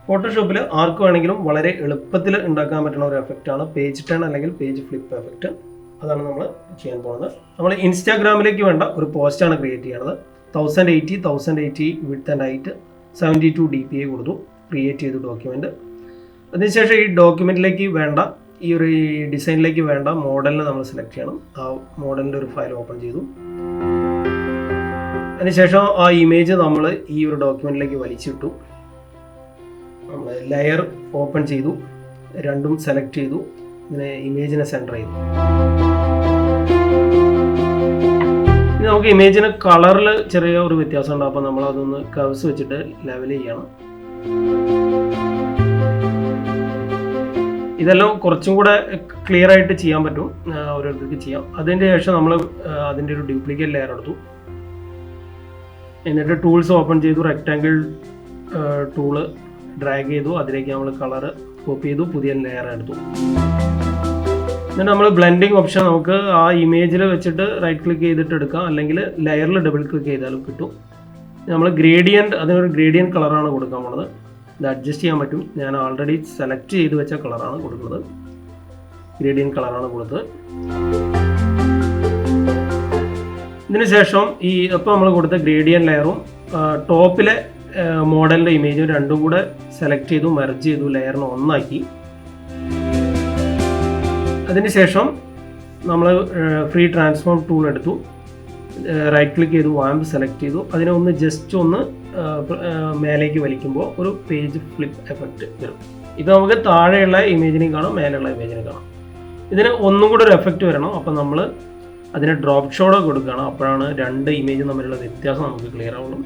ഫോട്ടോഷോപ്പിൽ ആർക്ക് വേണമെങ്കിലും വളരെ എളുപ്പത്തിൽ ഉണ്ടാക്കാൻ പറ്റുന്ന ഒരു എഫക്റ്റാണ് പേജ് ടേൺ അല്ലെങ്കിൽ പേജ് ഫ്ലിപ്പ് എഫക്റ്റ്. അതാണ് നമ്മൾ ചെയ്യാൻ പോകുന്നത്. നമ്മൾ ഇൻസ്റ്റാഗ്രാമിലേക്ക് വേണ്ട ഒരു പോസ്റ്റാണ് ക്രിയേറ്റ് ചെയ്യുന്നത്. 1080 വിഡ്ത്ത് ആൻഡ് ഹൈറ്റ് 72 dpi കൊടുത്തു, ക്രിയേറ്റ് ചെയ്തു ഡോക്യുമെൻറ്റ്. അതിനുശേഷം ഈ ഡോക്യുമെൻറ്റിലേക്ക് വേണ്ട ഈ ഒരു ഡിസൈനിലേക്ക് വേണ്ട മോഡലിനെ നമ്മൾ സെലക്ട് ചെയ്യണം. ആ മോഡലിൻ്റെ ഒരു ഫയൽ ഓപ്പൺ ചെയ്തു. അതിനുശേഷം ആ ഇമേജ് നമ്മൾ ഈ ഒരു ഡോക്യുമെൻറ്റിലേക്ക് വലിച്ചിട്ടു. നമ്മൾ ലെയർ ഓപ്പൺ ചെയ്തു, രണ്ടും സെലക്ട് ചെയ്തു, ഇങ്ങനെ ഇമേജിനെ സെൻറ്റർ ചെയ്തു. ഇനി നമുക്ക് ഇമേജിന് കളറിൽ ചെറിയ ഒരു വ്യത്യാസമുണ്ട്. അപ്പോൾ നമ്മൾ അതൊന്ന് കർവ്സ് വെച്ചിട്ട് ലെവൽ ചെയ്യണം. ഇതെല്ലാം കുറച്ചും കൂടെ ക്ലിയർ ആയിട്ട് ചെയ്യാൻ പറ്റും, ഓരോരുത്തർക്ക് ചെയ്യാം. അതിൻ്റെ ശേഷം നമ്മൾ അതിൻ്റെ ഒരു ഡ്യൂപ്ലിക്കേറ്റ് ലെയർ എടുത്തു. എന്നിട്ട് ടൂൾസ് ഓപ്പൺ ചെയ്തു, റെക്റ്റാങ്കിൾ ടൂള് ഡ്രാഗ് ചെയ്തു, അതിലേക്ക് നമ്മൾ കളർ കോപ്പി ചെയ്തു, പുതിയ ലെയർ എടുത്തു. എന്നിട്ട് നമ്മൾ ബ്ലെൻഡിങ് ഓപ്ഷൻ നമുക്ക് ആ ഇമേജിൽ വെച്ചിട്ട് റൈറ്റ് ക്ലിക്ക് ചെയ്തിട്ട് എടുക്കാം, അല്ലെങ്കിൽ ലെയറിൽ ഡബിൾ ക്ലിക്ക് ചെയ്താലും കിട്ടും. നമ്മൾ ഗ്രേഡിയൻറ്റ്, അതിനൊരു ഗ്രേഡിയൻറ്റ് കളറാണ് കൊടുക്കാൻ പോണത്. ഇത് അഡ്ജസ്റ്റ് ചെയ്യാൻ പറ്റും. ഞാൻ ഓൾറെഡി സെലക്ട് ചെയ്ത് വെച്ച കളറാണ് കൊടുക്കുന്നത്, ഗ്രേഡിയൻറ്റ് കളറാണ് കൊടുത്തത്. ഇതിനുശേഷം ഈ ഇപ്പോൾ നമ്മൾ കൊടുത്ത ഗ്രേഡിയൻറ്റ് ലെയറും ടോപ്പിലെ മോഡലിൻ്റെ ഇമേജും രണ്ടും കൂടെ സെലക്ട് ചെയ്തു, മെർജ് ചെയ്തു, ലെയറിനെ ഒന്നാക്കി. അതിനുശേഷം നമ്മൾ ഫ്രീ ട്രാൻസ്ഫോം ടൂൾ എടുത്തു, റൈറ്റ് ക്ലിക്ക് ചെയ്തു, വാമ്പ് സെലക്ട് ചെയ്തു, അതിനെ ഒന്ന് ജസ്റ്റ് ഒന്ന് മേലേക്ക് വലിക്കുമ്പോൾ ഒരു പേജ് ഫ്ലിപ്പ് എഫക്റ്റ് വരും. ഇത് നമുക്ക് താഴെയുള്ള ഇമേജിനെയും കാണാം, മേലെയുള്ള ഇമേജിനെ കാണാം. ഇതിന് ഒന്നും കൂടെ ഒരു എഫക്റ്റ് വരണം. അപ്പം നമ്മൾ അതിന് ഡ്രോപ്പ് ഷോഡ് കൊടുക്കുകയാണ്. അപ്പോഴാണ് രണ്ട് ഇമേജും തമ്മിലുള്ള വ്യത്യാസം നമുക്ക് ക്ലിയർ ആവുള്ളൂ.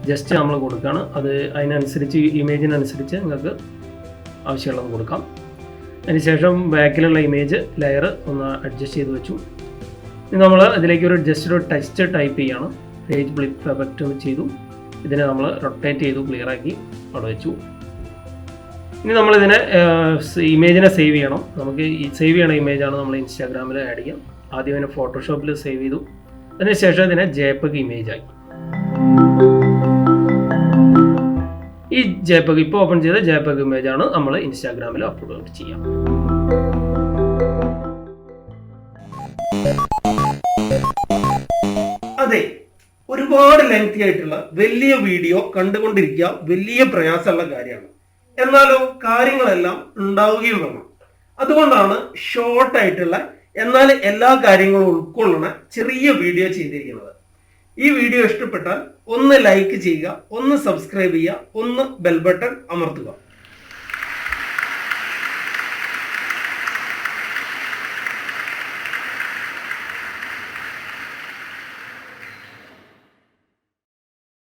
ജസ്റ്റ് നമ്മൾ കൊടുക്കുകയാണ്. അത് അതിനനുസരിച്ച് ഇമേജിനനുസരിച്ച് നിങ്ങൾക്ക് ആവശ്യമുള്ളത് കൊടുക്കാം. അതിനുശേഷം ബാക്കിലുള്ള ഇമേജ് ലെയർ ഒന്ന് അഡ്ജസ്റ്റ് ചെയ്ത് വെച്ചു. ഇനി നമ്മൾ അതിലേക്ക് ഒരു ജസ്റ്റ് ഒരു ടെക്സ്റ്റ് ടൈപ്പ് ചെയ്യണം. പേജ് ഫ്ലിപ്പ് എഫക്റ്റ് ഒന്ന് ചെയ്തു, ഇതിനെ നമ്മൾ റൊട്ടേറ്റ് ചെയ്തു, ക്ലിയർ ആക്കി അവിടെ വെച്ചു. ഇനി നമ്മളിതിനെ ഇമേജിനെ സേവ് ചെയ്യണം. നമുക്ക് ഈ സേവ് ചെയ്യണ ഇമേജാണ് നമ്മൾ ഇൻസ്റ്റാഗ്രാമിൽ ആഡ് ചെയ്യാം. ആദ്യം ഇതിനെ ഫോട്ടോഷോപ്പിൽ സേവ് ചെയ്തു, അതിനുശേഷം ഇതിനെ JPEG ഇമേജായി. ഈ JPEG ഇപ്പോൾ ഓപ്പൺ ചെയ്ത JPEG ഇമേജാണ് നമ്മൾ ഇൻസ്റ്റാഗ്രാമിൽ അപ്ലോഡ് ചെയ്യാം. അതെ, ഒരുപാട് ലെങ്തി ആയിട്ടുള്ള വലിയ വീഡിയോ കണ്ടുകൊണ്ടിരിക്കുക വലിയ പ്രയാസമുള്ള കാര്യമാണ്. എന്നാലോ കാര്യങ്ങളെല്ലാം ഉണ്ടാവുകയും വേണം. അതുകൊണ്ടാണ് ഷോർട്ടായിട്ടുള്ള എന്നാൽ എല്ലാ കാര്യങ്ങളും ഉൾക്കൊള്ളുന്ന ചെറിയ വീഡിയോ ചെയ്തിരിക്കുന്നത്. ഈ വീഡിയോ ഇഷ്ടപ്പെട്ടാൽ ഒന്ന് ലൈക്ക് ചെയ്യുക, ഒന്ന് സബ്സ്ക്രൈബ് ചെയ്യുക, ഒന്ന് ബെൽ ബട്ടൺ അമർത്തുക.